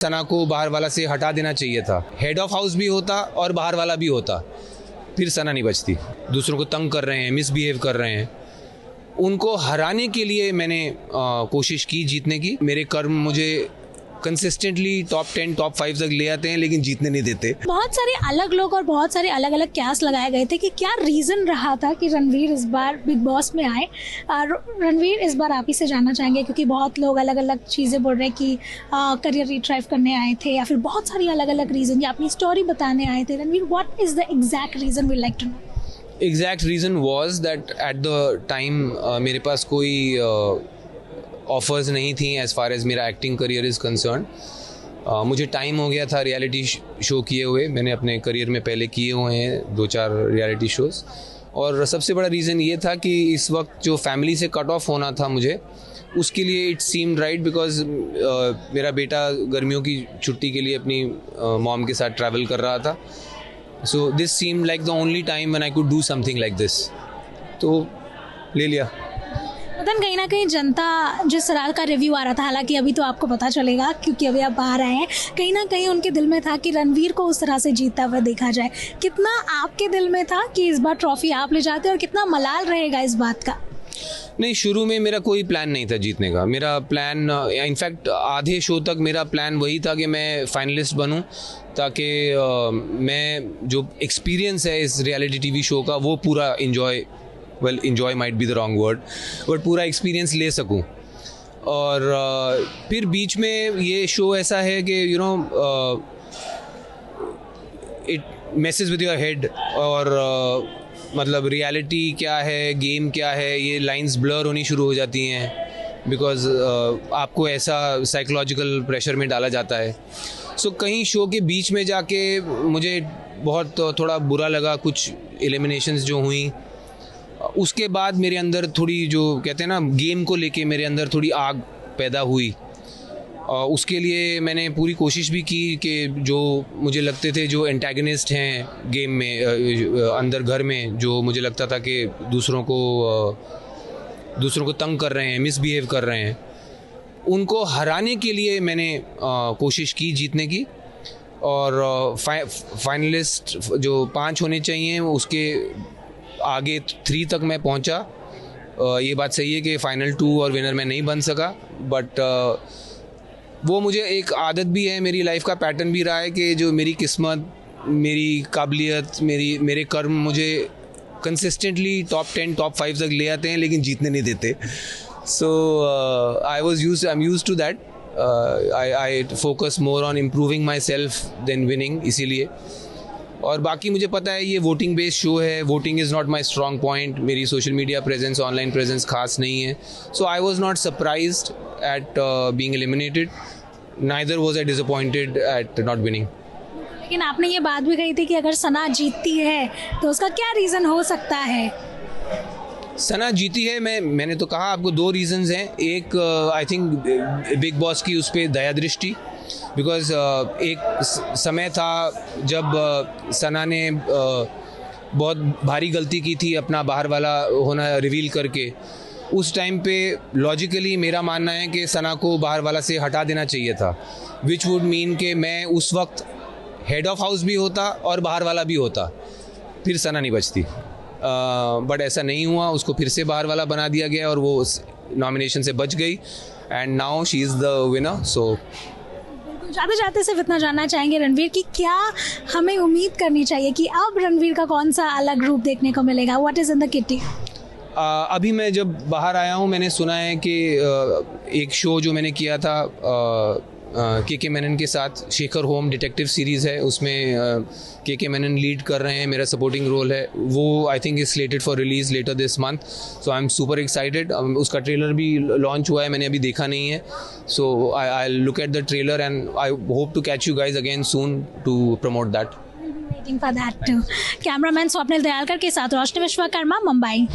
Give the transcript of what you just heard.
सना को बाहर वाला से हटा देना चाहिए था। हेड ऑफ हाउस भी होता और बाहर वाला भी होता, फिर सना नहीं बचती। दूसरों को तंग कर रहे हैं, मिसबिहेव कर रहे हैं, उनको हराने के लिए मैंने कोशिश की जीतने की। मेरे कर्म मुझे कंसिस्टेंटली टॉप 10 टॉप 5 तक ले आते हैं, लेकिन जीतने नहीं देते। बहुत सारे अलग लोग और बहुत सारे अलग अलग कैस लगाए गए थे कि क्या रीज़न रहा था कि रणवीर इस बार बिग बॉस में आए। रणवीर, इस बार आप ही से जानना चाहेंगे, क्योंकि बहुत लोग अलग अलग चीज़ें बोल रहे हैं कि करियर रिट्राइव करने आए थे या फिर बहुत सारी अलग अलग रीज़न या अपनी स्टोरी बताने आए थे। Ranveer, what is the exact reason we like to know? Exact reason was that at the time मेरे पास कोई ऑफर्स नहीं थी एज़ फार एज़ मेरा एक्टिंग करियर इज़ कंसर्न। मुझे टाइम हो गया था रियलिटी शो किए हुए। मैंने अपने करियर में पहले किए हुए हैं 2-4 रियलिटी शोज़, और सबसे बड़ा रीज़न ये था कि इस वक्त जो फैमिली से कट ऑफ होना था मुझे, उसके लिए इट सीम्ड राइट, बिकॉज मेरा बेटा गर्मियों की छुट्टी के लिए अपनी मॉम के साथ ट्रैवल कर रहा था। So this seemed like the only time when I could do something like this, तो ले लिया। मदन, कहीं ना कहीं जनता जिस तरह का रिव्यू आ रहा था, हालांकि अभी तो आपको पता चलेगा क्योंकि अभी आप बाहर आए हैं, कहीं ना कहीं उनके दिल में था कि रणवीर को उस तरह से जीतता हुआ देखा जाए। कितना आपके दिल में था कि इस बार ट्रॉफी आप ले जाते और कितना मलाल रहेगा इस बात का? नहीं, शुरू में मेरा कोई प्लान नहीं था जीतने का। मेरा प्लान, इनफैक्ट आधे शो तक मेरा प्लान वही था कि मैं फाइनलिस्ट बनूं, ताकि मैं जो एक्सपीरियंस है इस रियलिटी टीवी शो का वो पूरा enjoy might be the wrong word, but पूरा एक्सपीरियंस ले सकूं। और फिर बीच में ये शो ऐसा है कि it messes with your head, और मतलब रियलिटी क्या है, गेम क्या है, ये लाइंस ब्लर होनी शुरू हो जाती हैं, बिकॉज आपको ऐसा साइकोलॉजिकल प्रेशर में डाला जाता है। सो कहीं शो के बीच में जाके मुझे बहुत थोड़ा बुरा लगा, कुछ एलिमिनेशंस जो हुई। उसके बाद मेरे अंदर थोड़ी, जो कहते हैं ना, गेम को लेके मेरे अंदर थोड़ी आग पैदा हुई। उसके लिए मैंने पूरी कोशिश भी की कि जो मुझे लगते थे जो एंटागनिस्ट हैं गेम में, अंदर घर में, जो मुझे लगता था कि दूसरों को तंग कर रहे हैं, मिसबिहेव कर रहे हैं, उनको हराने के लिए मैंने कोशिश की जीतने की। और फाइनलिस्ट जो 5 होने चाहिए, उसके आगे 3 तक मैं पहुंचा। ये बात सही है कि फाइनल 2 और विनर मैं नहीं बन सका, बट वो मुझे एक आदत भी है, मेरी लाइफ का पैटर्न भी रहा है कि जो मेरी किस्मत, मेरी काबिलियत, मेरे कर्म मुझे कंसिस्टेंटली टॉप 10 टॉप 5 तक ले आते हैं, लेकिन जीतने नहीं देते। So I am used to that. I focus more on improving myself than winning, इसीलिए। और बाकी मुझे पता है ये वोटिंग बेस्ड शो है, voting is not my strong point. मेरी social media presence, online presence खास नहीं है। So I was not surprised at being eliminated, neither was I disappointed at not winning. लेकिन आपने ये बात भी कही थी कि अगर सना जीतती है तो उसका क्या रीज़न हो सकता है? सना जीती है, मैंने तो कहा आपको 2 रीज़न्स हैं। एक, आई थिंक बिग बॉस की उस पर दया दृष्टि, बिकॉज एक समय था जब सना ने बहुत भारी गलती की थी अपना बाहर वाला होना रिवील करके। उस टाइम पे लॉजिकली मेरा मानना है कि सना को बाहर वाला से हटा देना चाहिए था, विच वुड मीन कि मैं उस वक्त हेड ऑफ हाउस भी होता और बाहर वाला भी होता, फिर सना नहीं बचती। बट ऐसा नहीं हुआ, उसको फिर से बाहर वाला बना दिया गया और वो नॉमिनेशन से बच गई, and now she is the winner. So जाते जाते सिर्फ इतना जानना चाहेंगे रणवीर कि क्या हमें उम्मीद करनी चाहिए कि अब रणवीर का कौन सा अलग रूप देखने को मिलेगा? What is in the kitty? अभी मैं जब बाहर आया हूँ, मैंने सुना है कि एक शो जो मैंने किया था के मेनन के साथ, शेखर होम डिटेक्टिव सीरीज़ है, उसमें के मेनन लीड कर रहे हैं, मेरा सपोर्टिंग रोल है। वो I think is slated for release later this month, so I am super excited. उसका ट्रेलर भी लॉन्च हुआ है, मैंने अभी देखा नहीं है। So I look at the trailer and I hope to catch you guys again soon to promote that. Waiting for that too. Cameraman Swapnil Dayalkar के साथ रोशनी विश्वकर्मा, मुंबई।